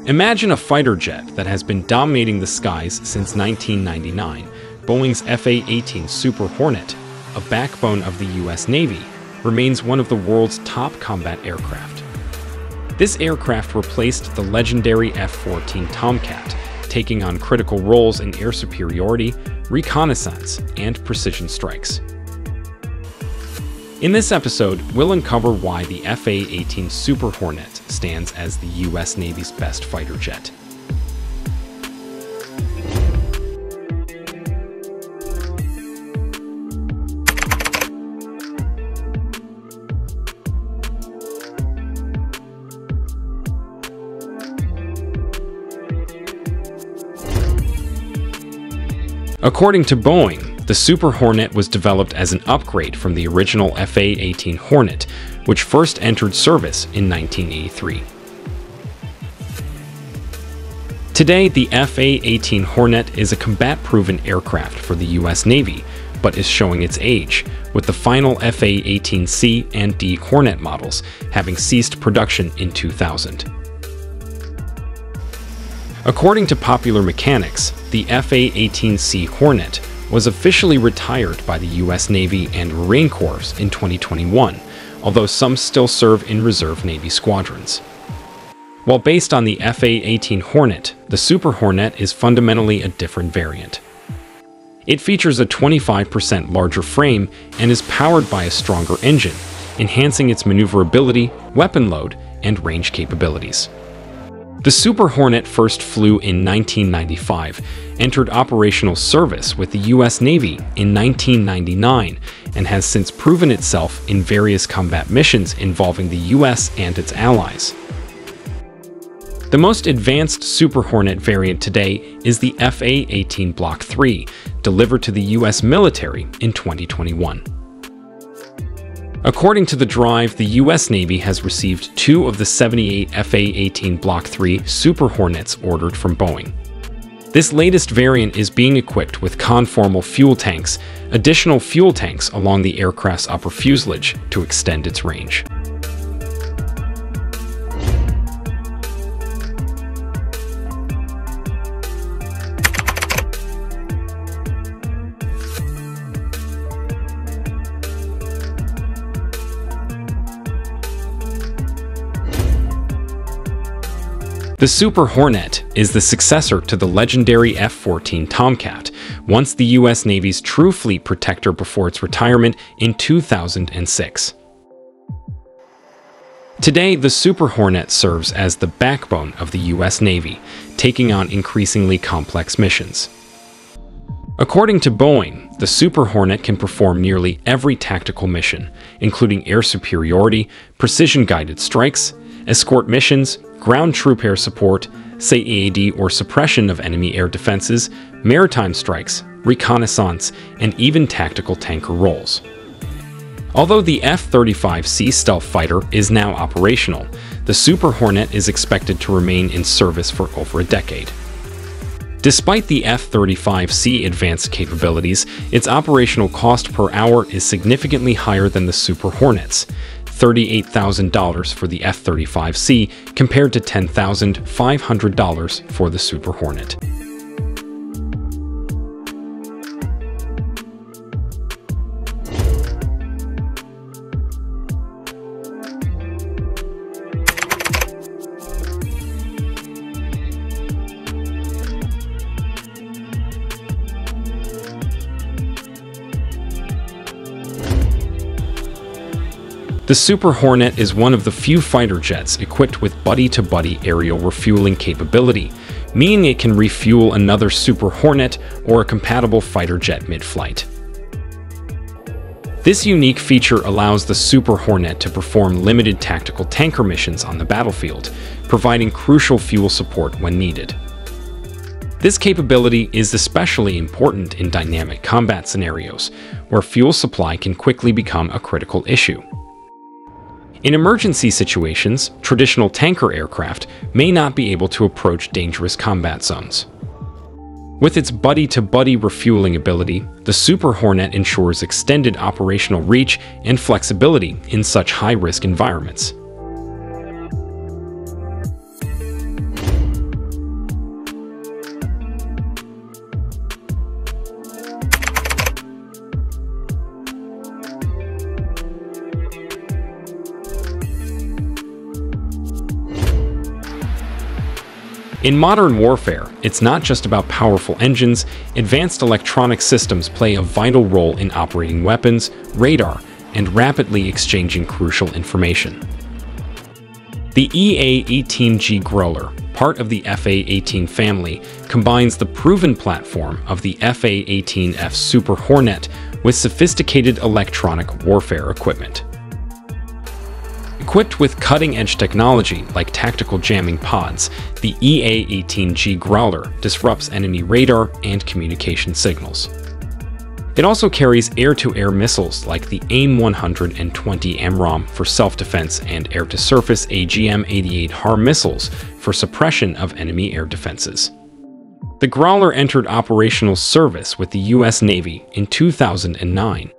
Imagine a fighter jet that has been dominating the skies since 1999. Boeing's F-18 Super Hornet, a backbone of the U.S. Navy, remains one of the world's top combat aircraft. This aircraft replaced the legendary F-14 Tomcat, taking on critical roles in air superiority, reconnaissance, and precision strikes. In this episode, we'll uncover why the F-18 Super Hornet stands as the U.S. Navy's best fighter jet. According to Boeing, the Super Hornet was developed as an upgrade from the original F-18 Hornet, which first entered service in 1983. Today, the F-18 Hornet is a combat-proven aircraft for the U.S. Navy, but is showing its age, with the final F-18C and D Hornet models having ceased production in 2000. According to Popular Mechanics, the F-18C Hornet was officially retired by the U.S. Navy and Marine Corps in 2021, although some still serve in reserve Navy squadrons. While based on the F-18 Hornet, the Super Hornet is fundamentally a different variant. It features a 25% larger frame and is powered by a stronger engine, enhancing its maneuverability, weapon load, and range capabilities. The Super Hornet first flew in 1995, entered operational service with the U.S. Navy in 1999, and has since proven itself in various combat missions involving the U.S. and its allies. The most advanced Super Hornet variant today is the F-18 Block 3, delivered to the U.S. military in 2021. According to The Drive, the U.S. Navy has received 2 of the 78 F-18 Block 3 Super Hornets ordered from Boeing. This latest variant is being equipped with conformal fuel tanks, additional fuel tanks along the aircraft's upper fuselage to extend its range. The Super Hornet is the successor to the legendary F-14 Tomcat, once the U.S. Navy's true fleet protector before its retirement in 2006. Today, the Super Hornet serves as the backbone of the U.S. Navy, taking on increasingly complex missions. According to Boeing, the Super Hornet can perform nearly every tactical mission, including air superiority, precision-guided strikes, escort missions, ground troop air support, SAED or suppression of enemy air defenses, maritime strikes, reconnaissance, and even tactical tanker roles. Although the F-35C stealth fighter is now operational, the Super Hornet is expected to remain in service for over a decade. Despite the F-35C advanced capabilities, its operational cost per hour is significantly higher than the Super Hornet's, $38,000 for the F-35C compared to $10,500 for the Super Hornet. The Super Hornet is one of the few fighter jets equipped with buddy-to-buddy aerial refueling capability, meaning it can refuel another Super Hornet or a compatible fighter jet mid-flight. This unique feature allows the Super Hornet to perform limited tactical tanker missions on the battlefield, providing crucial fuel support when needed. This capability is especially important in dynamic combat scenarios, where fuel supply can quickly become a critical issue. In emergency situations, traditional tanker aircraft may not be able to approach dangerous combat zones. With its buddy-to-buddy refueling ability, the Super Hornet ensures extended operational reach and flexibility in such high-risk environments. In modern warfare, it's not just about powerful engines. Advanced electronic systems play a vital role in operating weapons, radar, and rapidly exchanging crucial information. The A-18G Growler, part of the F-18 family, combines the proven platform of the F-18F Super Hornet with sophisticated electronic warfare equipment. Equipped with cutting-edge technology like tactical jamming pods, the A-18G Growler disrupts enemy radar and communication signals. It also carries air-to-air missiles like the AIM-120 AMRAAM for self-defense and air-to-surface AGM-88 HAR missiles for suppression of enemy air defenses. The Growler entered operational service with the U.S. Navy in 2009.